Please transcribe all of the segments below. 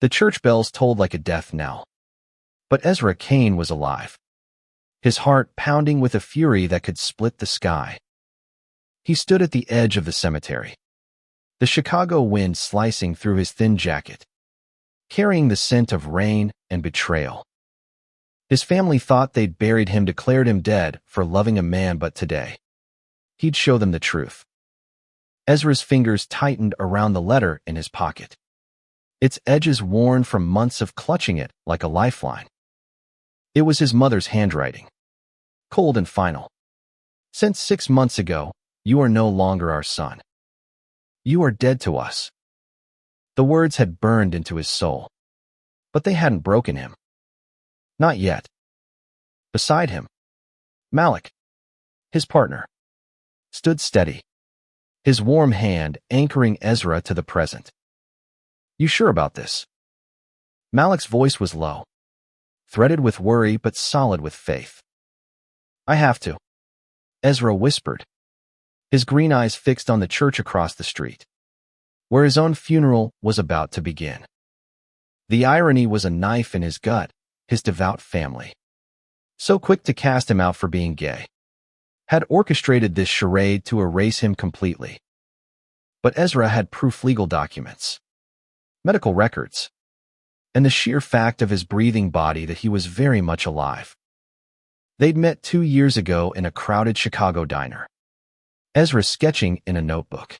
The church bells tolled like a death knell. But Ezra Kane was alive, his heart pounding with a fury that could split the sky. He stood at the edge of the cemetery, the Chicago wind slicing through his thin jacket, carrying the scent of rain and betrayal. His family thought they'd buried him, declared him dead for loving a man, but today, he'd show them the truth. Ezra's fingers tightened around the letter in his pocket, its edges worn from months of clutching it like a lifeline. It was his mother's handwriting, cold and final. "Since 6 months ago, you are no longer our son. You are dead to us." The words had burned into his soul, but they hadn't broken him. Not yet. Beside him, Malik, his partner, stood steady, his warm hand anchoring Ezra to the present. "You sure about this?" Malik's voice was low, threaded with worry but solid with faith. "I have to," Ezra whispered, his green eyes fixed on the church across the street, where his own funeral was about to begin. The irony was a knife in his gut. His devout family, so quick to cast him out for being gay, had orchestrated this charade to erase him completely. But Ezra had proof: legal documents, medical records, and the sheer fact of his breathing body that he was very much alive. They'd met 2 years ago in a crowded Chicago diner, Ezra sketching in a notebook,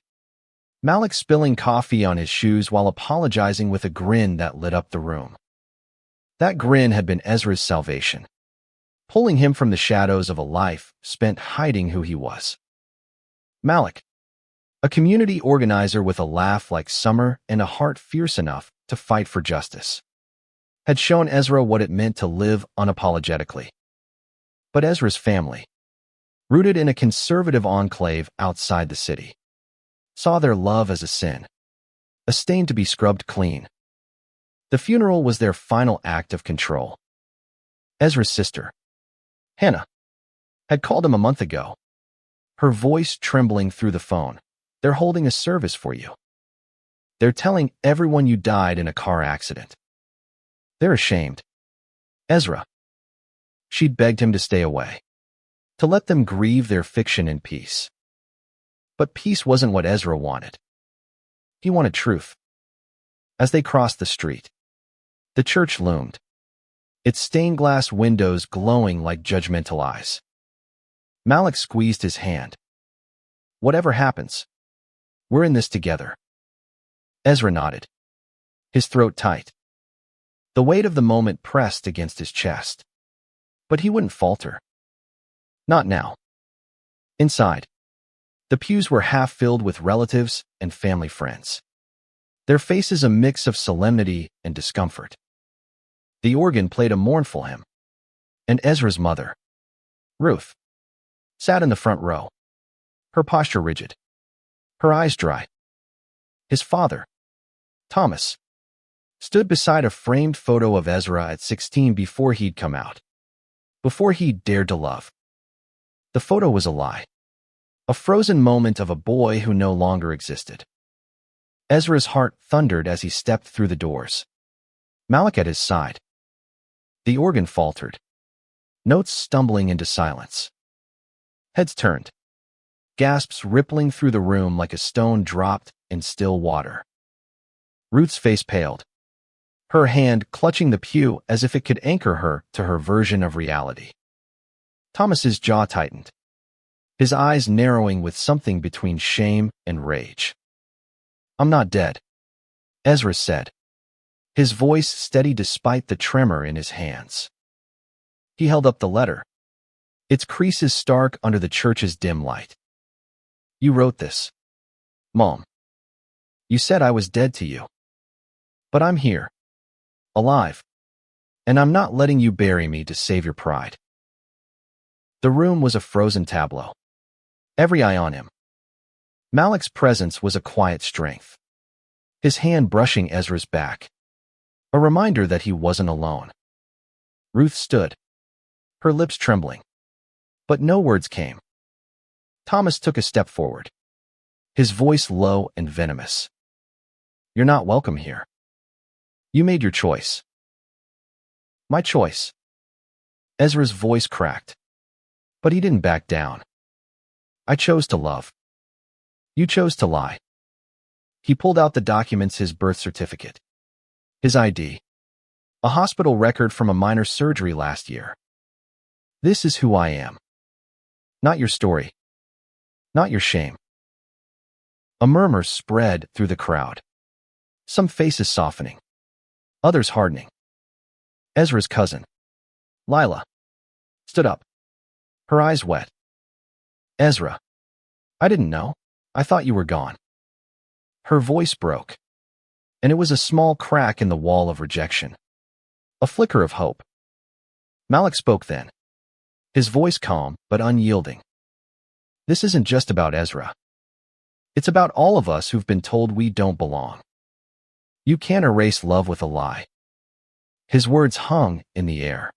Malik spilling coffee on his shoes while apologizing with a grin that lit up the room. That grin had been Ezra's salvation, pulling him from the shadows of a life spent hiding who he was. Malik, a community organizer with a laugh like summer and a heart fierce enough to fight for justice, had shown Ezra what it meant to live unapologetically. But Ezra's family, rooted in a conservative enclave outside the city, saw their love as a sin, a stain to be scrubbed clean. The funeral was their final act of control. Ezra's sister, Hannah, had called him a month ago, her voice trembling through the phone. "They're holding a service for you. They're telling everyone you died in a car accident. They're ashamed." Ezra. She'd begged him to stay away, to let them grieve their fiction in peace. But peace wasn't what Ezra wanted. He wanted truth. As they crossed the street, the church loomed, its stained glass windows glowing like judgmental eyes. Malik squeezed his hand. "Whatever happens, we're in this together." Ezra nodded, his throat tight. The weight of the moment pressed against his chest. But he wouldn't falter. Not now. Inside, the pews were half filled with relatives and family friends, their faces a mix of solemnity and discomfort. The organ played a mournful hymn, and Ezra's mother, Ruth, sat in the front row, her posture rigid, her eyes dry. His father, Thomas, stood beside a framed photo of Ezra at 16 before he'd come out, before he'd dared to love. The photo was a lie, a frozen moment of a boy who no longer existed. Ezra's heart thundered as he stepped through the doors, Malik at his side. The organ faltered, notes stumbling into silence. Heads turned, gasps rippling through the room like a stone dropped in still water. Ruth's face paled, her hand clutching the pew as if it could anchor her to her version of reality. Thomas's jaw tightened, his eyes narrowing with something between shame and rage. "I'm not dead," Ezra said, his voice steady despite the tremor in his hands. He held up the letter, its creases stark under the church's dim light. "You wrote this, Mom. You said I was dead to you. But I'm here, alive, and I'm not letting you bury me to save your pride." The room was a frozen tableau, every eye on him. Malik's presence was a quiet strength, his hand brushing Ezra's back, a reminder that he wasn't alone. Ruth stood, her lips trembling, but no words came. Thomas took a step forward, his voice low and venomous. "You're not welcome here." You made your choice. My choice. Ezra's voice cracked. But he didn't back down. I chose to love. You chose to lie. He pulled out the documents: his birth certificate, his ID, a hospital record from a minor surgery last year. This is who I am. Not your story. Not your shame. A murmur spread through the crowd. Some faces softening. Others hardening. Ezra's cousin, Lila, stood up, her eyes wet. Ezra, I didn't know. I thought you were gone. Her voice broke, and it was a small crack in the wall of rejection. A flicker of hope. Malik spoke then, his voice calm but unyielding. This isn't just about Ezra. It's about all of us who've been told we don't belong. You can't erase love with a lie. His words hung in the air,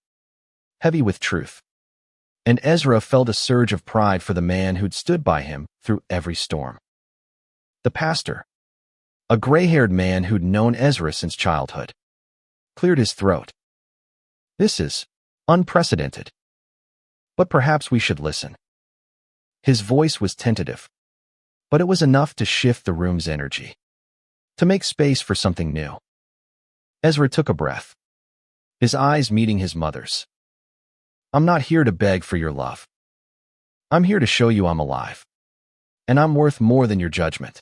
heavy with truth. And Ezra felt a surge of pride for the man who'd stood by him through every storm. The pastor, a gray-haired man who'd known Ezra since childhood, cleared his throat. This is unprecedented. But perhaps we should listen. His voice was tentative, but it was enough to shift the room's energy, to make space for something new. Ezra took a breath, his eyes meeting his mother's. I'm not here to beg for your love. I'm here to show you I'm alive, and I'm worth more than your judgment.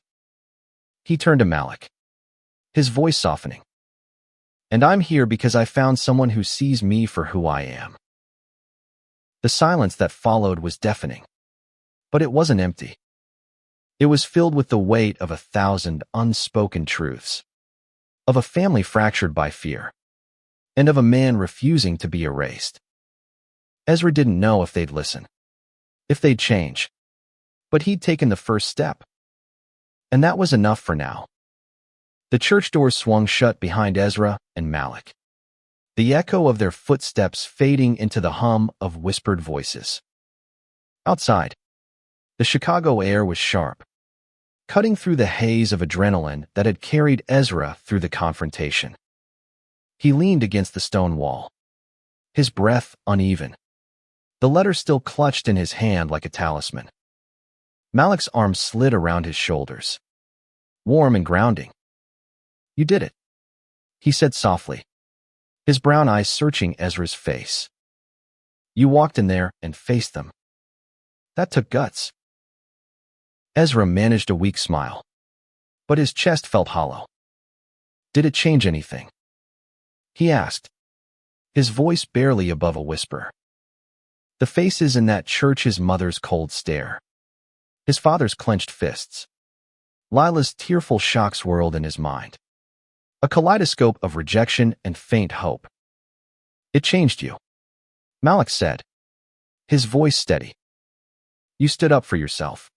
He turned to Malik, his voice softening. And I'm here because I found someone who sees me for who I am. The silence that followed was deafening, but it wasn't empty. It was filled with the weight of 1,000 unspoken truths, of a family fractured by fear, and of a man refusing to be erased. Ezra didn't know if they'd listen, if they'd change, but he'd taken the first step. And that was enough for now. The church doors swung shut behind Ezra and Malik, the echo of their footsteps fading into the hum of whispered voices. Outside, the Chicago air was sharp, cutting through the haze of adrenaline that had carried Ezra through the confrontation. He leaned against the stone wall, his breath uneven, the letter still clutched in his hand like a talisman. Malik's arm slid around his shoulders, warm and grounding. You did it, he said softly, his brown eyes searching Ezra's face. You walked in there and faced them. That took guts. Ezra managed a weak smile, but his chest felt hollow. Did it change anything? He asked, his voice barely above a whisper. The faces in that church, his mother's cold stare, his father's clenched fists, Lila's tearful shock swirled in his mind, a kaleidoscope of rejection and faint hope. It changed you, Malik said, his voice steady. You stood up for yourself.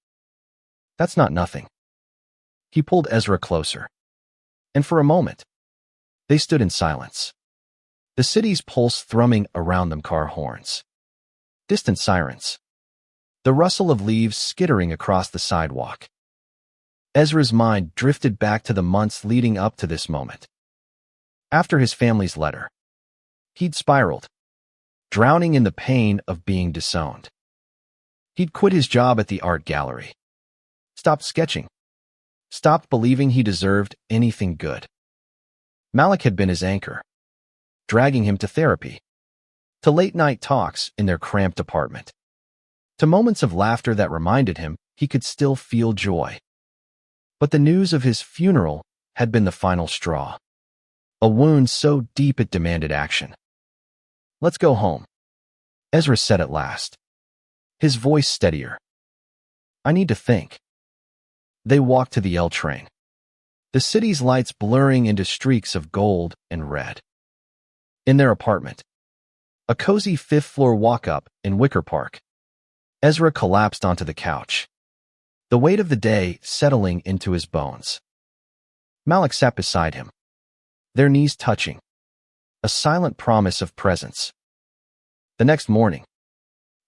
That's not nothing. He pulled Ezra closer, and for a moment, they stood in silence, the city's pulse thrumming around them, car horns, distant sirens, the rustle of leaves skittering across the sidewalk. Ezra's mind drifted back to the months leading up to this moment. After his family's letter, he'd spiraled, drowning in the pain of being disowned. He'd quit his job at the art gallery, stopped sketching, stopped believing he deserved anything good. Malik had been his anchor, dragging him to therapy, to late-night talks in their cramped apartment, to moments of laughter that reminded him he could still feel joy. But the news of his funeral had been the final straw, a wound so deep it demanded action. Let's go home, Ezra said at last, his voice steadier. I need to think. They walked to the L train, the city's lights blurring into streaks of gold and red. In their apartment, a cozy fifth-floor walk-up in Wicker Park, Ezra collapsed onto the couch, the weight of the day settling into his bones. Malik sat beside him, their knees touching, a silent promise of presence. The next morning,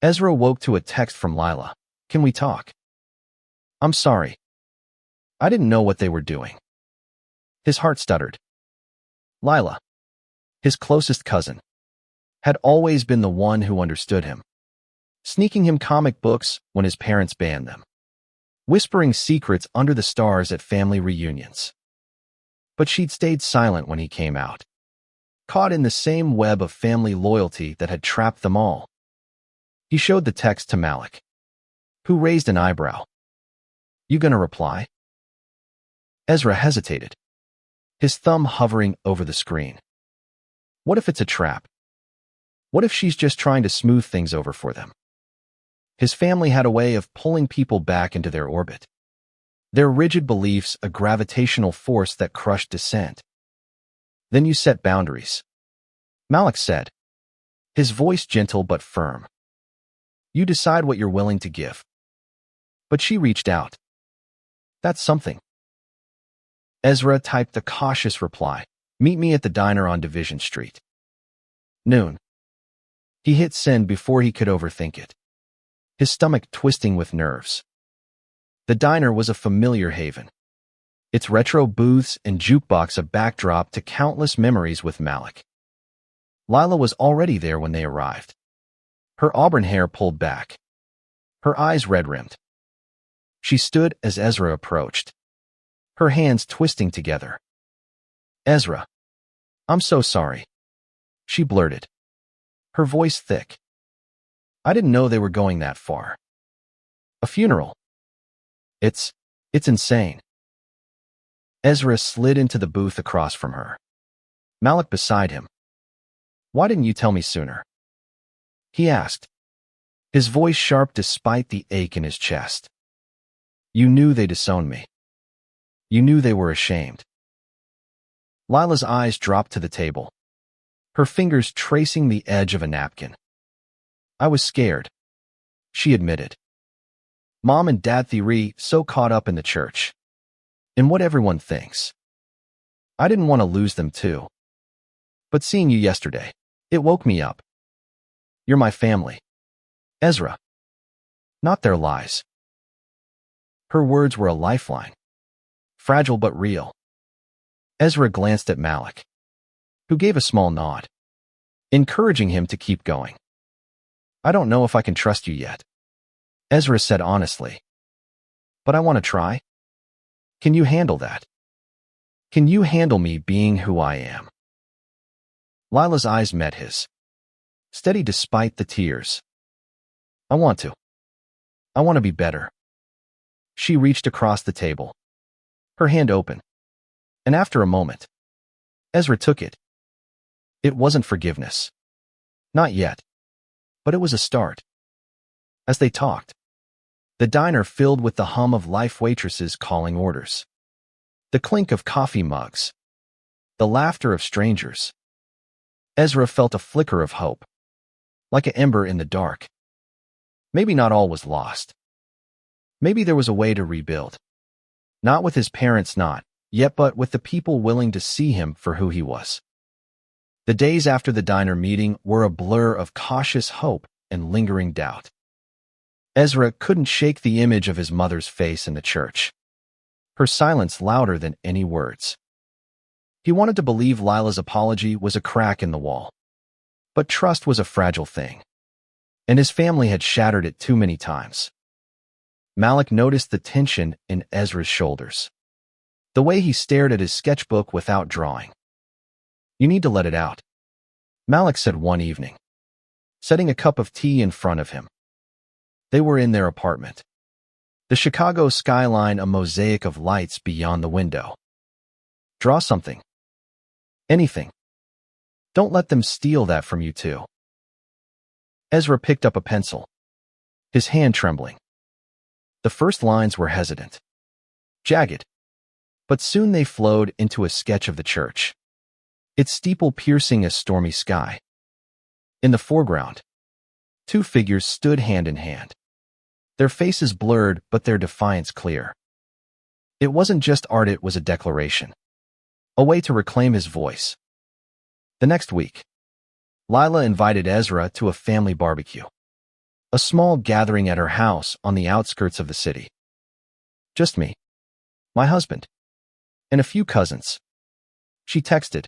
Ezra woke to a text from Lila. Can we talk? I'm sorry. I didn't know what they were doing. His heart stuttered. Lila, his closest cousin, had always been the one who understood him, sneaking him comic books when his parents banned them, whispering secrets under the stars at family reunions. But she'd stayed silent when he came out, caught in the same web of family loyalty that had trapped them all. He showed the text to Malik, who raised an eyebrow. "You gonna reply?" Ezra hesitated, his thumb hovering over the screen. What if it's a trap? What if she's just trying to smooth things over for them? His family had a way of pulling people back into their orbit. Their rigid beliefs a gravitational force that crushed dissent. "Then you set boundaries," Malik said, his voice gentle but firm. "You decide what you're willing to give." But she reached out. "That's something." Ezra typed a cautious reply. "Meet me at the diner on Division Street. Noon." He hit send before he could overthink it, his stomach twisting with nerves. The diner was a familiar haven, its retro booths and jukebox a backdrop to countless memories with Malik. Lila was already there when they arrived, her auburn hair pulled back, her eyes red-rimmed. She stood as Ezra approached, her hands twisting together. "Ezra, I'm so sorry," she blurted, her voice thick. "I didn't know they were going that far. A funeral. It's insane." Ezra slid into the booth across from her, Malik beside him. "Why didn't you tell me sooner?" he asked, his voice sharp despite the ache in his chest. "You knew they disowned me. You knew they were ashamed." Lila's eyes dropped to the table, her fingers tracing the edge of a napkin. "I was scared," she admitted. "Mom and Dad theory so caught up in the church, in what everyone thinks. I didn't want to lose them too. But seeing you yesterday, it woke me up. You're my family, Ezra. Not their lies." Her words were a lifeline, fragile but real. Ezra glanced at Malik, who gave a small nod, encouraging him to keep going. "I don't know if I can trust you yet," Ezra said honestly. "But I want to try. Can you handle that? Can you handle me being who I am?" Lila's eyes met his, steady despite the tears. "I want to. I want to be better." She reached across the table, her hand open, and after a moment, Ezra took it. It wasn't forgiveness. Not yet. But it was a start. As they talked, the diner filled with the hum of life waitresses calling orders, the clink of coffee mugs, the laughter of strangers. Ezra felt a flicker of hope, like an ember in the dark. Maybe not all was lost. Maybe there was a way to rebuild. Not with his parents not yet, but with the people willing to see him for who he was. The days after the diner meeting were a blur of cautious hope and lingering doubt. Ezra couldn't shake the image of his mother's face in the church, her silence louder than any words. He wanted to believe Lila's apology was a crack in the wall, but trust was a fragile thing, and his family had shattered it too many times. Malik noticed the tension in Ezra's shoulders, the way he stared at his sketchbook without drawing. "You need to let it out," Malik said one evening, setting a cup of tea in front of him. They were in their apartment, the Chicago skyline a mosaic of lights beyond the window. "Draw something. Anything. Don't let them steal that from you too." Ezra picked up a pencil, his hand trembling. The first lines were hesitant, jagged, but soon they flowed into a sketch of the church, its steeple piercing a stormy sky. In the foreground, two figures stood hand in hand, their faces blurred but their defiance clear. It wasn't just art, it was a declaration, a way to reclaim his voice. The next week, Lila invited Ezra to a family barbecue, a small gathering at her house on the outskirts of the city. "Just me, my husband, and a few cousins," she texted,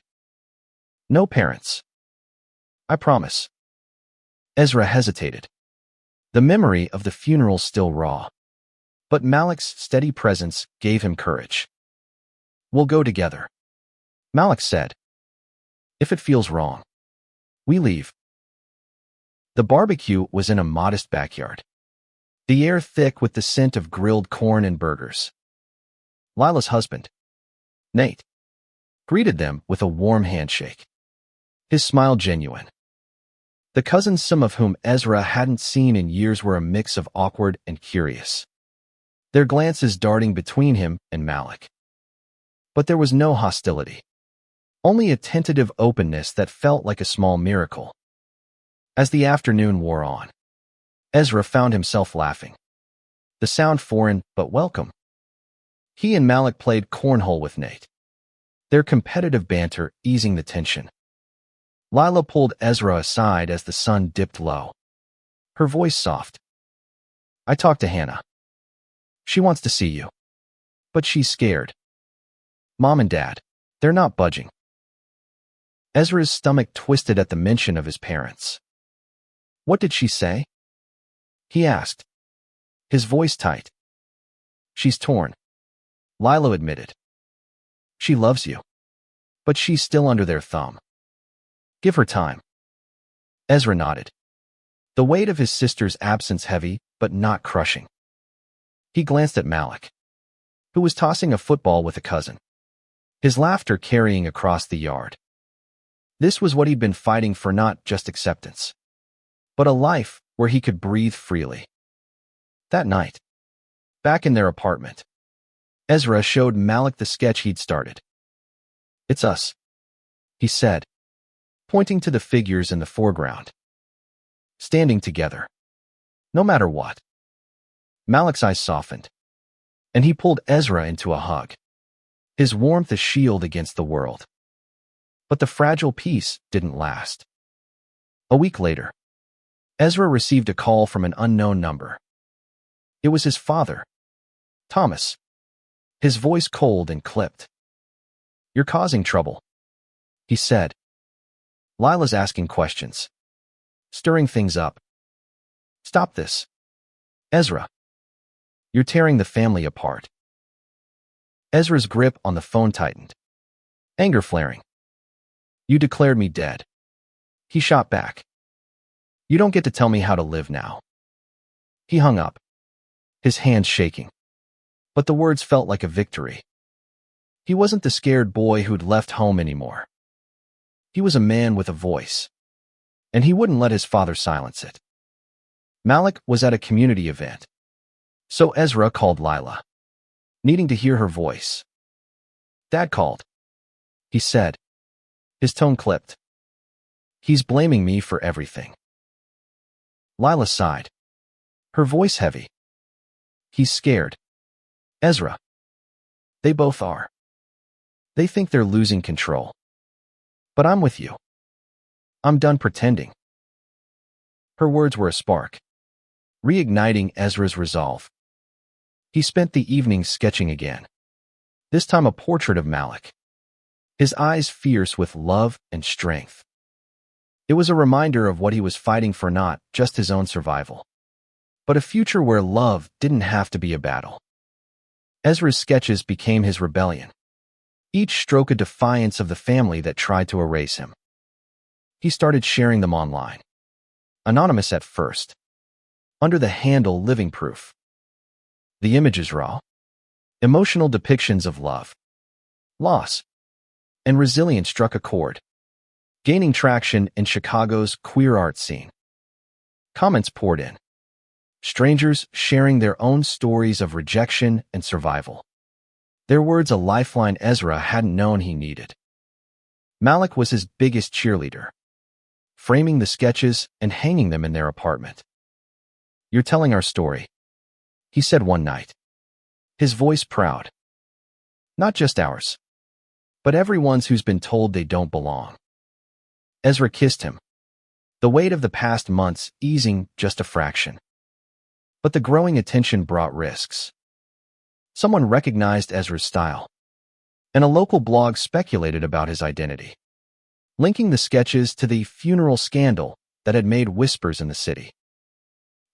No parents. I promise. Ezra hesitated. The memory of the funeral still raw. But Malik's steady presence gave him courage. We'll go together, Malik said. If it feels wrong, we leave. The barbecue was in a modest backyard, the air thick with the scent of grilled corn and burgers. Lila's husband, Nate, greeted them with a warm handshake, his smile genuine. The cousins, some of whom Ezra hadn't seen in years, were a mix of awkward and curious, their glances darting between him and Malik. But there was no hostility, only a tentative openness that felt like a small miracle. As the afternoon wore on, Ezra found himself laughing, the sound foreign but welcome. He and Malik played cornhole with Nate, their competitive banter easing the tension. Lila pulled Ezra aside as the sun dipped low, her voice soft. I talked to Hannah. She wants to see you, but she's scared. Mom and Dad, they're not budging. Ezra's stomach twisted at the mention of his parents. What did she say? He asked, his voice tight. She's torn, Lila admitted. She loves you, but she's still under their thumb. Give her time. Ezra nodded, the weight of his sister's absence heavy but not crushing. He glanced at Malik, who was tossing a football with a cousin, his laughter carrying across the yard. This was what he'd been fighting for, not just acceptance, but a life where he could breathe freely. That night, back in their apartment, Ezra showed Malik the sketch he'd started. It's us, he said, pointing to the figures in the foreground. Standing together, no matter what. Malik's eyes softened, and he pulled Ezra into a hug, his warmth a shield against the world. But the fragile peace didn't last. A week later, Ezra received a call from an unknown number. It was his father, Thomas, his voice cold and clipped. You're causing trouble, he said. Lila's asking questions, stirring things up. Stop this, Ezra. You're tearing the family apart. Ezra's grip on the phone tightened, anger flaring. You declared me dead, he shot back. You don't get to tell me how to live now. He hung up, his hands shaking, but the words felt like a victory. He wasn't the scared boy who'd left home anymore. He was a man with a voice, and he wouldn't let his father silence it. Malik was at a community event, so Ezra called Lila, needing to hear her voice. Dad called, he said, his tone clipped. He's blaming me for everything. Lila sighed, her voice heavy. He's scared, Ezra. They both are. They think they're losing control. But I'm with you. I'm done pretending. Her words were a spark, reigniting Ezra's resolve. He spent the evening sketching again, this time a portrait of Malik, his eyes fierce with love and strength. It was a reminder of what he was fighting for, not just his own survival, but a future where love didn't have to be a battle. Ezra's sketches became his rebellion, each stroke a defiance of the family that tried to erase him. He started sharing them online, anonymous at first, under the handle Living Proof. The images raw, emotional depictions of love, loss, and resilience struck a chord, gaining traction in Chicago's queer art scene. Comments poured in, strangers sharing their own stories of rejection and survival, their words a lifeline Ezra hadn't known he needed. Malik was his biggest cheerleader, framing the sketches and hanging them in their apartment. You're telling our story, he said one night, his voice proud. Not just ours, but everyone's who's been told they don't belong. Ezra kissed him, the weight of the past months easing just a fraction. But the growing attention brought risks. Someone recognized Ezra's style, and a local blog speculated about his identity. linking the sketches to the funeral scandal that had made whispers in the city.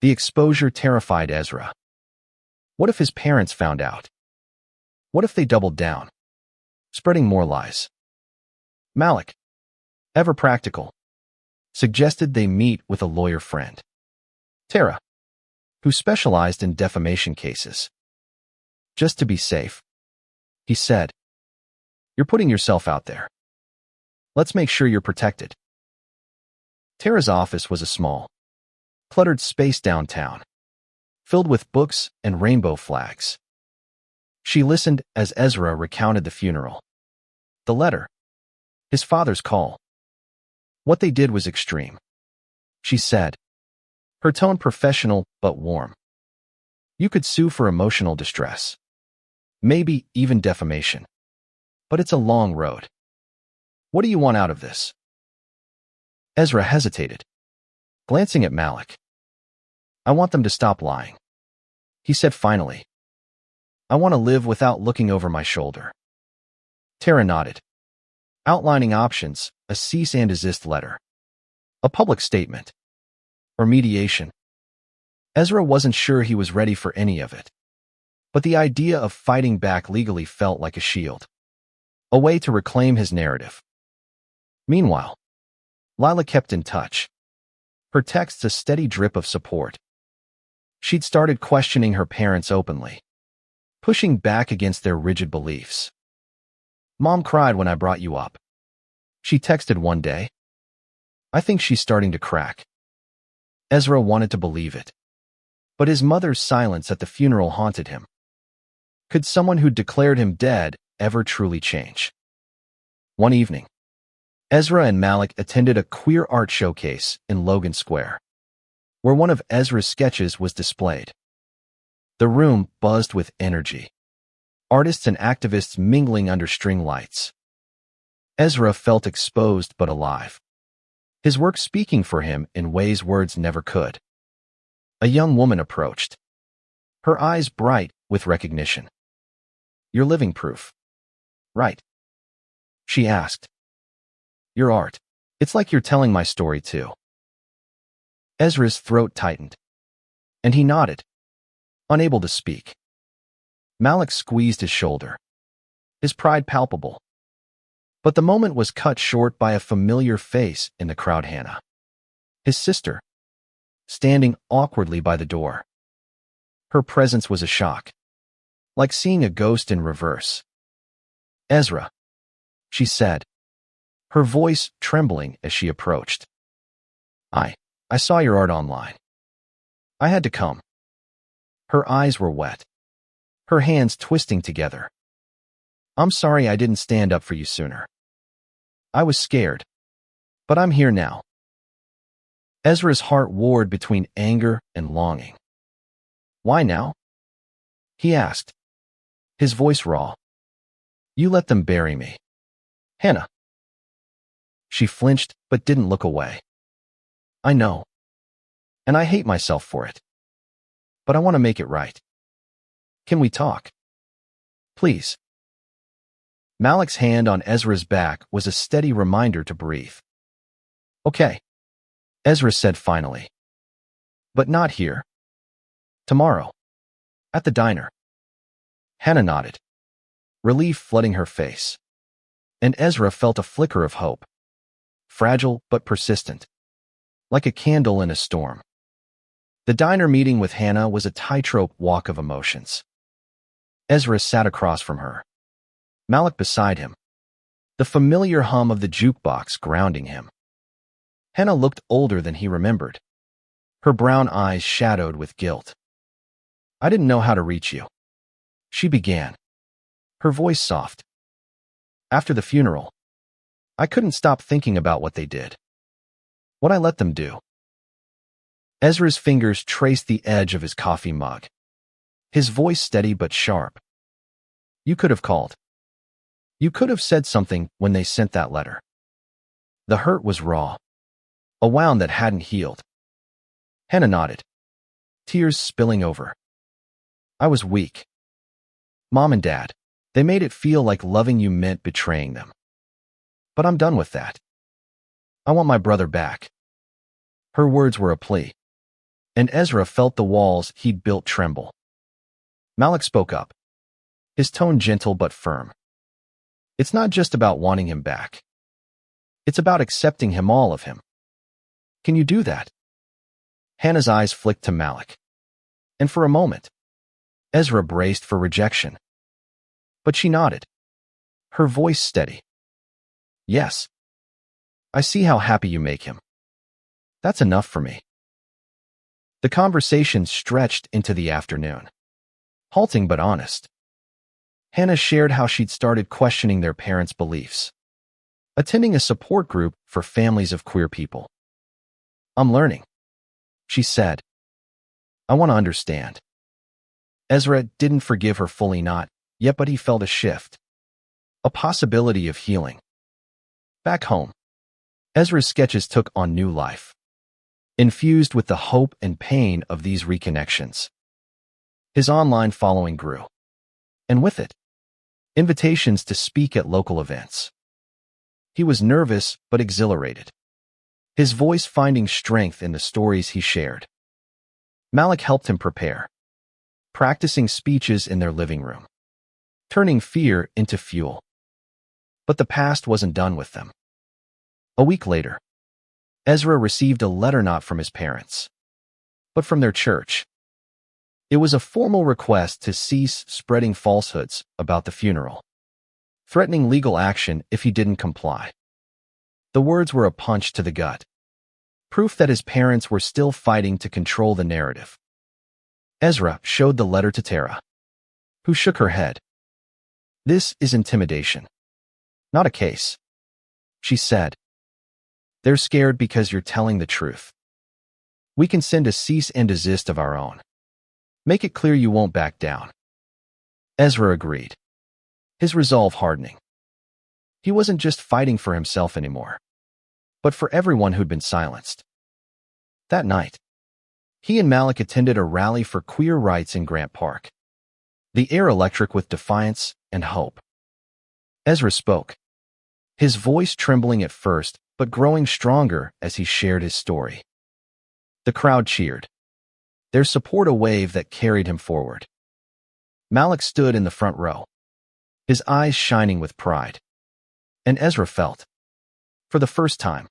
The exposure terrified Ezra. What if his parents found out? What if they doubled down, spreading more lies? Malik, ever practical, suggested they meet with a lawyer friend, Tara, who specialized in defamation cases. Just to be safe, he said, "You're putting yourself out there. Let's make sure you're protected." Tara's office was a small, cluttered space downtown, filled with books and rainbow flags. She listened as Ezra recounted the funeral, the letter, his father's call. What they did was extreme, she said, her tone professional but warm. You could sue for emotional distress, maybe even defamation. But it's a long road. What do you want out of this? Ezra hesitated, glancing at Malik. I want them to stop lying, he said finally. I want to live without looking over my shoulder. Tara nodded, outlining options: a cease and desist letter, a public statement, or mediation. Ezra wasn't sure he was ready for any of it, but the idea of fighting back legally felt like a shield, a way to reclaim his narrative. Meanwhile, Lila kept in touch, her texts a steady drip of support. She'd started questioning her parents openly, pushing back against their rigid beliefs. Mom cried when I brought you up, she texted one day. I think she's starting to crack. Ezra wanted to believe it, but his mother's silence at the funeral haunted him. Could someone who declared him dead ever truly change? One evening, Ezra and Malik attended a queer art showcase in Logan Square, where one of Ezra's sketches was displayed. The room buzzed with energy, artists and activists mingling under string lights. Ezra felt exposed but alive, his work speaking for him in ways words never could. A young woman approached, her eyes bright with recognition. You're living proof, right? She asked. Your art, it's like you're telling my story too. Ezra's throat tightened, and he nodded, unable to speak. Malik squeezed his shoulder, his pride palpable. But the moment was cut short by a familiar face in the crowd: Hannah, his sister, standing awkwardly by the door. Her presence was a shock, like seeing a ghost in reverse. Ezra, she said, her voice trembling as she approached. I saw your art online. I had to come. Her eyes were wet, her hands twisting together. I'm sorry I didn't stand up for you sooner. I was scared, but I'm here now. Ezra's heart warred between anger and longing. Why now? He asked, his voice raw. You let them bury me, Hannah. She flinched but didn't look away. I know, and I hate myself for it. But I want to make it right. Can we talk? Please. Malik's hand on Ezra's back was a steady reminder to breathe. Okay, Ezra said finally. But not here. Tomorrow. At the diner. Hannah nodded, relief flooding her face. And Ezra felt a flicker of hope. Fragile but persistent, like a candle in a storm. The diner meeting with Hannah was a tightrope walk of emotions. Ezra sat across from her, Malik beside him, the familiar hum of the jukebox grounding him. Hannah looked older than he remembered, her brown eyes shadowed with guilt. I didn't know how to reach you, she began, her voice soft. After the funeral, I couldn't stop thinking about what they did, what I let them do. Ezra's fingers traced the edge of his coffee mug, his voice steady but sharp. You could have called. You could have said something when they sent that letter. The hurt was raw, a wound that hadn't healed. Hannah nodded, tears spilling over. I was weak. Mom and Dad, they made it feel like loving you meant betraying them. But I'm done with that. I want my brother back. Her words were a plea, and Ezra felt the walls he'd built tremble. Malik spoke up, his tone gentle but firm. It's not just about wanting him back. It's about accepting him, all of him. Can you do that? Hannah's eyes flicked to Malik, and for a moment, Ezra braced for rejection. But she nodded, her voice steady. Yes. I see how happy you make him. That's enough for me. The conversation stretched into the afternoon, halting but honest. Hannah shared how she'd started questioning their parents' beliefs, attending a support group for families of queer people. I'm learning, she said. I want to understand. Ezra didn't forgive her fully, not yet, but he felt a shift, a possibility of healing. Back home, Ezra's sketches took on new life, infused with the hope and pain of these reconnections. His online following grew, and with it, invitations to speak at local events. He was nervous but exhilarated, his voice finding strength in the stories he shared. Malik helped him prepare, practicing speeches in their living room, turning fear into fuel. But the past wasn't done with them. A week later, Ezra received a letter not from his parents, but from their church. It was a formal request to cease spreading falsehoods about the funeral, threatening legal action if he didn't comply. The words were a punch to the gut, proof that his parents were still fighting to control the narrative. Ezra showed the letter to Tara, who shook her head. This is intimidation, not a case, she said. They're scared because you're telling the truth. We can send a cease and desist of our own. Make it clear you won't back down. Ezra agreed, his resolve hardening. He wasn't just fighting for himself anymore, but for everyone who'd been silenced. That night, he and Malik attended a rally for queer rights in Grant Park, the air electric with defiance and hope. Ezra spoke, his voice trembling at first, but growing stronger as he shared his story. The crowd cheered, their support a wave that carried him forward. Malik stood in the front row, his eyes shining with pride. And Ezra felt, for the first time,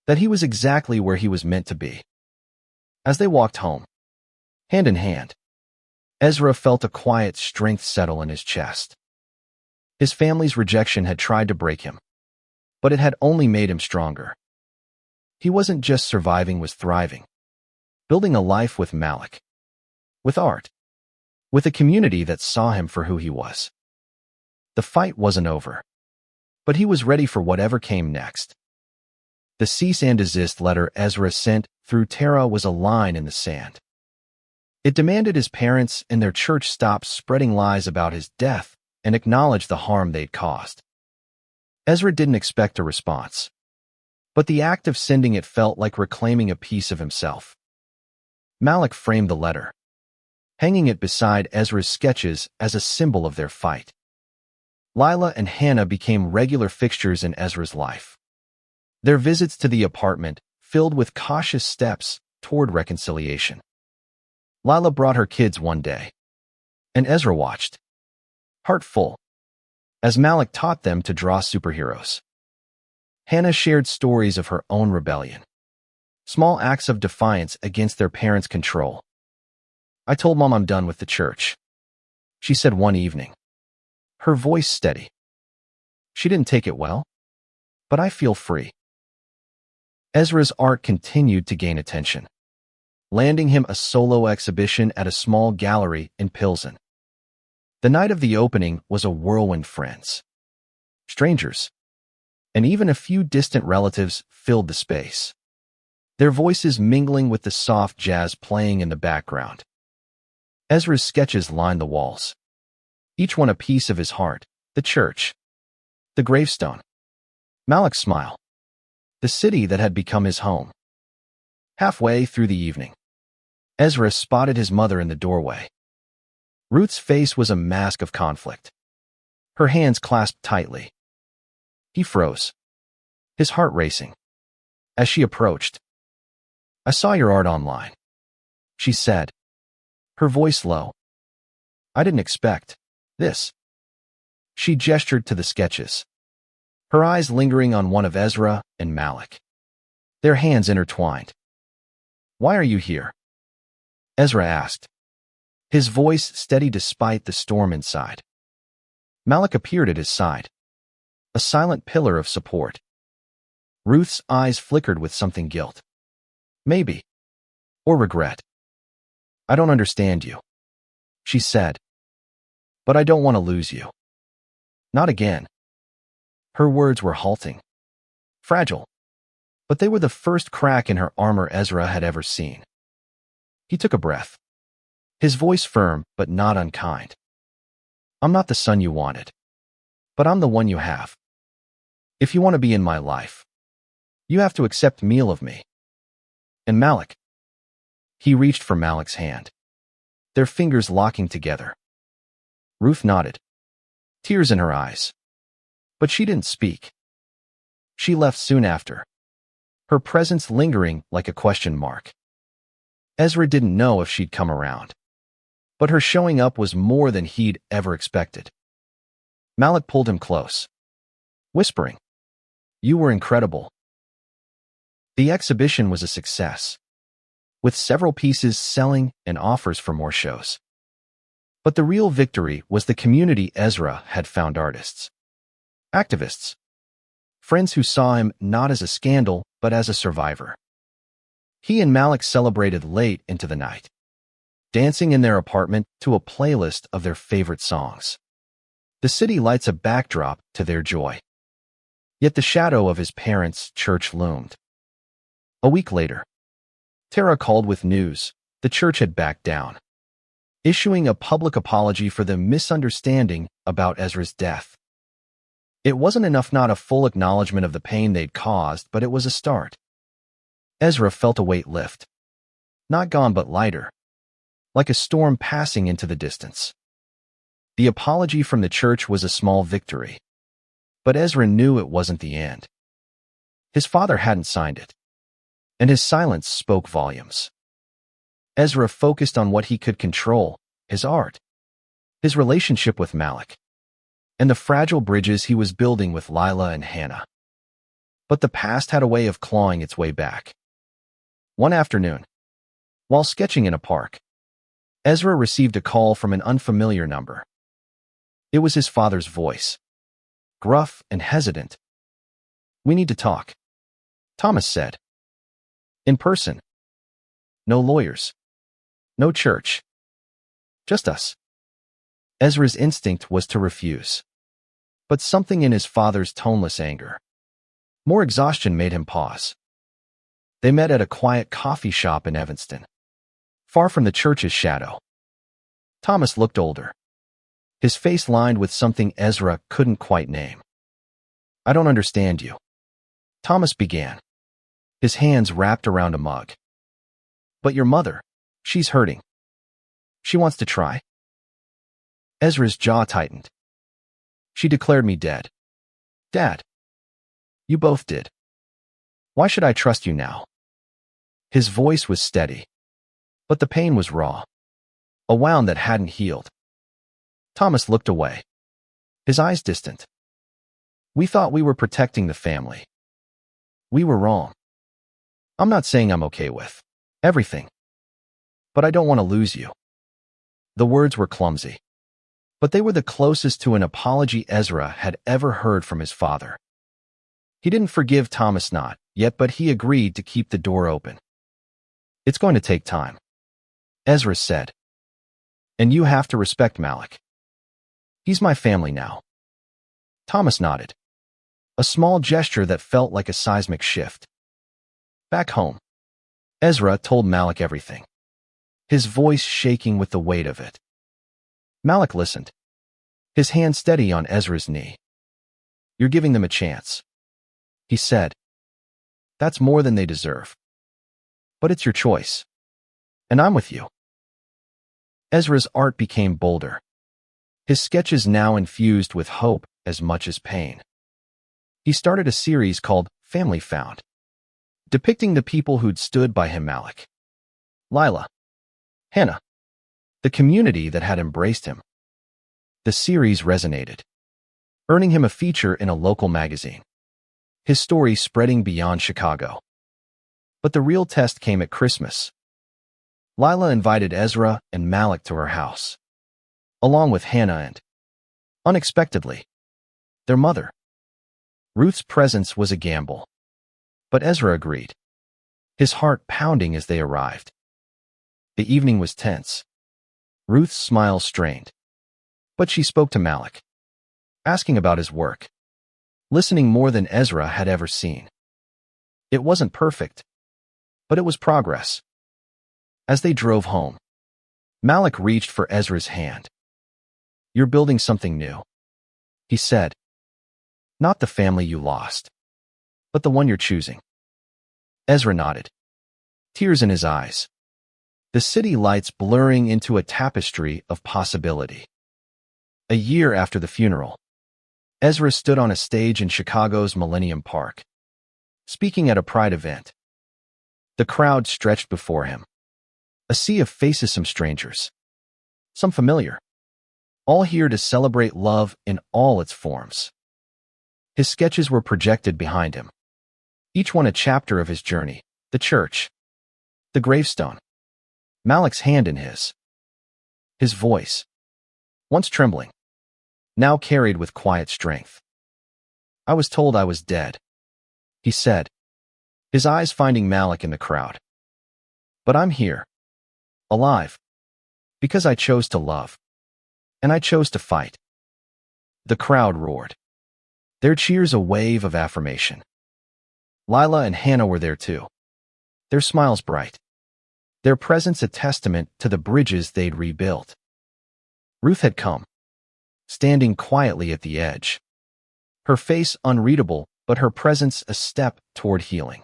that he was exactly where he was meant to be. As they walked home, hand in hand, Ezra felt a quiet strength settle in his chest. His family's rejection had tried to break him, but it had only made him stronger. He wasn't just surviving, was thriving, building a life with Malik, with art, with a community that saw him for who he was. The fight wasn't over, but he was ready for whatever came next. The cease and desist letter Ezra sent through Tara was a line in the sand. It demanded his parents and their church stop spreading lies about his death and acknowledge the harm they'd caused. Ezra didn't expect a response, but the act of sending it felt like reclaiming a piece of himself. Malik framed the letter, hanging it beside Ezra's sketches as a symbol of their fight. Lila and Hannah became regular fixtures in Ezra's life, their visits to the apartment filled with cautious steps toward reconciliation. Lila brought her kids one day, and Ezra watched, heart full, as Malik taught them to draw superheroes. Hannah shared stories of her own rebellion, small acts of defiance against their parents' control. I told Mom I'm done with the church, she said one evening, her voice steady. She didn't take it well, but I feel free. Ezra's art continued to gain attention, landing him a solo exhibition at a small gallery in Pilsen. The night of the opening was a whirlwind. Friends, strangers, and even a few distant relatives filled the space, their voices mingling with the soft jazz playing in the background. Ezra's sketches lined the walls, each one a piece of his heart, the church, the gravestone, Malik's smile, the city that had become his home. Halfway through the evening, Ezra spotted his mother in the doorway. Ruth's face was a mask of conflict, her hands clasped tightly. He froze, his heart racing. As she approached, "I saw your art online," she said, her voice low. "I didn't expect this." She gestured to the sketches, her eyes lingering on one of Ezra and Malik, their hands intertwined. "Why are you here?" Ezra asked, his voice steady despite the storm inside. Malik appeared at his side, a silent pillar of support. Ruth's eyes flickered with something guilt. Maybe. Or regret. "I don't understand you," she said. "But I don't want to lose you. Not again." Her words were halting, fragile, but they were the first crack in her armor Ezra had ever seen. He took a breath, his voice firm but not unkind. "I'm not the son you wanted, but I'm the one you have. If you want to be in my life, you have to accept meal of me. And Malik." He reached for Malik's hand, their fingers locking together. Ruth nodded, tears in her eyes. But she didn't speak. She left soon after, her presence lingering like a question mark. Ezra didn't know if she'd come around, but her showing up was more than he'd ever expected. Malik pulled him close, whispering, "You were incredible." The exhibition was a success, with several pieces selling and offers for more shows. But the real victory was the community Ezra had found: artists, activists, friends who saw him not as a scandal but as a survivor. He and Malik celebrated late into the night, dancing in their apartment to a playlist of their favorite songs. The city lights a backdrop to their joy. Yet the shadow of his parents' church loomed. A week later, Tara called with news the church had backed down, issuing a public apology for the misunderstanding about Ezra's death. It wasn't enough, not a full acknowledgement of the pain they'd caused, but it was a start. Ezra felt a weight lift, not gone but lighter, like a storm passing into the distance. The apology from the church was a small victory, but Ezra knew it wasn't the end. His father hadn't signed it, and his silence spoke volumes. Ezra focused on what he could control: his art, his relationship with Malik, and the fragile bridges he was building with Lila and Hannah. But the past had a way of clawing its way back. One afternoon, while sketching in a park, Ezra received a call from an unfamiliar number. It was his father's voice, gruff and hesitant. "We need to talk," Thomas said. "In person. No lawyers. No church. Just us." Ezra's instinct was to refuse, but something in his father's toneless anger, more exhaustion, made him pause. They met at a quiet coffee shop in Evanston, far from the church's shadow. Thomas looked older, his face lined with something Ezra couldn't quite name. "I don't understand you," Thomas began, his hands wrapped around a mug. "But your mother, she's hurting. She wants to try." Ezra's jaw tightened. "She declared me dead." "Dad, you both did. Why should I trust you now?" His voice was steady, but the pain was raw, a wound that hadn't healed. Thomas looked away, his eyes distant. "We thought we were protecting the family. We were wrong. I'm not saying I'm okay with everything, but I don't want to lose you." The words were clumsy, but they were the closest to an apology Ezra had ever heard from his father. He didn't forgive Thomas not yet, but he agreed to keep the door open. "It's going to take time," Ezra said. "And you have to respect Malik. He's my family now." Thomas nodded, a small gesture that felt like a seismic shift. Back home, Ezra told Malik everything, his voice shaking with the weight of it. Malik listened, his hand steady on Ezra's knee. "You're giving them a chance," he said. "That's more than they deserve. But it's your choice. And I'm with you." Ezra's art became bolder, his sketches now infused with hope as much as pain. He started a series called Family Found, depicting the people who'd stood by him: Malik, Lila, Hannah, the community that had embraced him. The series resonated, earning him a feature in a local magazine, his story spreading beyond Chicago. But the real test came at Christmas. Lila invited Ezra and Malik to her house, along with Hannah and, unexpectedly, their mother. Ruth's presence was a gamble, but Ezra agreed, his heart pounding as they arrived. The evening was tense. Ruth's smile strained, but she spoke to Malik, asking about his work, listening more than Ezra had ever seen. It wasn't perfect, but it was progress. As they drove home, Malik reached for Ezra's hand. "You're building something new," he said. "Not the family you lost, but the one you're choosing." Ezra nodded, tears in his eyes, the city lights blurring into a tapestry of possibility. A year after the funeral, Ezra stood on a stage in Chicago's Millennium Park, speaking at a Pride event. The crowd stretched before him, a sea of faces, some strangers, some familiar, all here to celebrate love in all its forms. His sketches were projected behind him, each one a chapter of his journey: the church, the gravestone, Malik's hand in his. His voice, once trembling, now carried with quiet strength. "I was told I was dead," he said, his eyes finding Malik in the crowd. "But I'm here, alive, because I chose to love, and I chose to fight." The crowd roared, their cheers a wave of affirmation. Lila and Hannah were there too, their smiles bright, their presence a testament to the bridges they'd rebuilt. Ruth had come, standing quietly at the edge, her face unreadable, but her presence a step toward healing.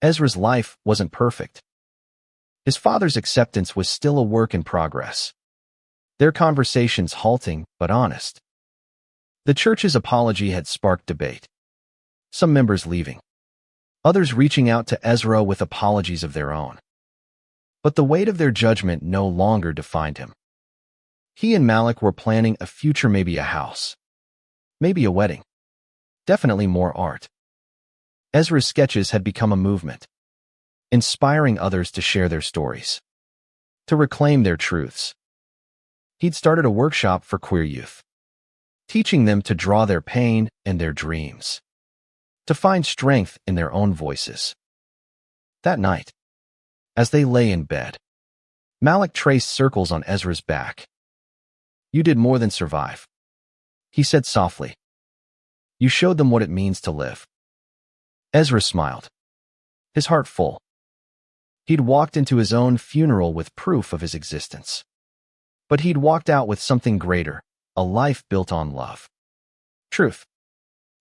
Ezra's life wasn't perfect. His father's acceptance was still a work in progress, their conversations halting but honest. The church's apology had sparked debate, some members leaving, others reaching out to Ezra with apologies of their own. But the weight of their judgment no longer defined him. He and Malik were planning a future, maybe a house, maybe a wedding, definitely more art. Ezra's sketches had become a movement, inspiring others to share their stories, to reclaim their truths. He'd started a workshop for queer youth, teaching them to draw their pain and their dreams, to find strength in their own voices. That night, as they lay in bed, Malik traced circles on Ezra's back. "You did more than survive," he said softly. "You showed them what it means to live." Ezra smiled, his heart full. He'd walked into his own funeral with proof of his existence. But he'd walked out with something greater, a life built on love, truth,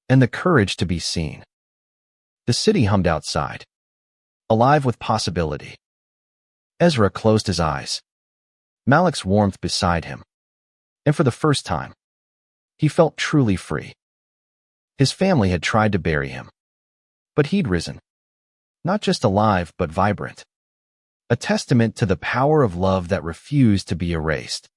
and the courage to be seen. The city hummed outside, alive with possibility. Ezra closed his eyes, Malik's warmth beside him, and for the first time, he felt truly free. His family had tried to bury him, but he'd risen, not just alive but vibrant, a testament to the power of love that refused to be erased.